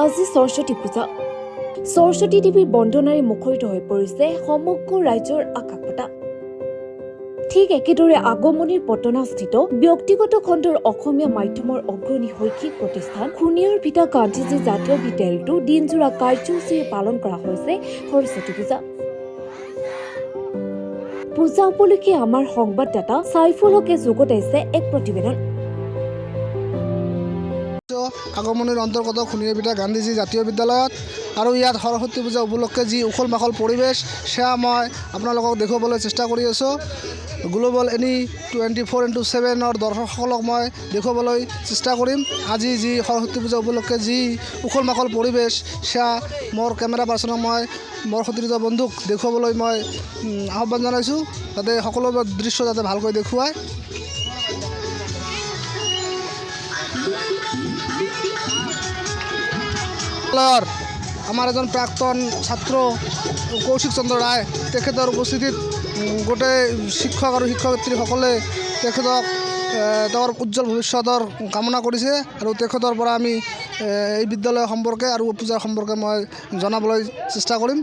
আজি সৰস্বতী পূজা। সৰস্বতী দেৱীৰ বন্দনাৰে মুখৰিত হৈ পৰিছে সমগ্ৰ ৰাজ্যৰ আকাশপতা। ঠিক একেদৰে আগমনিৰ পটনাস্থিত ব্যক্তিগত খণ্ডৰ অসমীয়া মাধ্যমৰ অগ্ৰণী শৈক্ষিক প্ৰতিষ্ঠান সোণিয়াৰ ভিটা গান্ধীজী জাতীয় বিদ্যালয়তো দিনজোৰা কাৰ্যসূচীৰে পালন কৰা হৈছে সৰস্বতী পূজা। পূজা উপলক্ষে আমাৰ সংবাদদাতা সাইফুল হকে যোগদাইছে এক প্ৰতিবেদন। আগমনিৰ অন্তৰ্গত সোণিয়াৰ ভিটা গান্ধীজী জাতীয় বিদ্যালয়ত আৰু ইয়াত সৰস্বতী পূজা উপলক্ষে যি উখল মাখল পৰিৱেশ সেয়া মই আপোনালোকক দেখুৱাবলৈ চেষ্টা কৰি আছোঁ। গ্লোবেল এনি 24x7 দৰ্শকসকলক মই দেখুৱাবলৈ চেষ্টা কৰিম। আজি যি সৰস্বতী পূজা উপলক্ষে যি উখল মাখল পৰিৱেশ সেয়া মোৰ কেমেৰা পাৰ্চনক মই মোৰ সতীৰ্থ বন্ধুক দেখুৱাবলৈ মই আহ্বান জনাইছোঁ, যাতে সকলোবোৰ দৃশ্য যাতে ভালকৈ দেখুৱায়। আমাৰ এজন প্ৰাক্তন ছাত্ৰ কৌশিক চন্দ্ৰ ৰায়, তেখেতৰ উপস্থিতিত গোটেই শিক্ষক আৰু শিক্ষয়িত্ৰীসকলে তেখেতক তেওঁৰ উজ্জ্বল ভৱিষ্যতৰ কামনা কৰিছে আৰু তেখেতৰ পৰা আমি এই বিদ্যালয় সম্পৰ্কে আৰু পূজাৰ সম্পৰ্কে মই জনাবলৈ চেষ্টা কৰিম।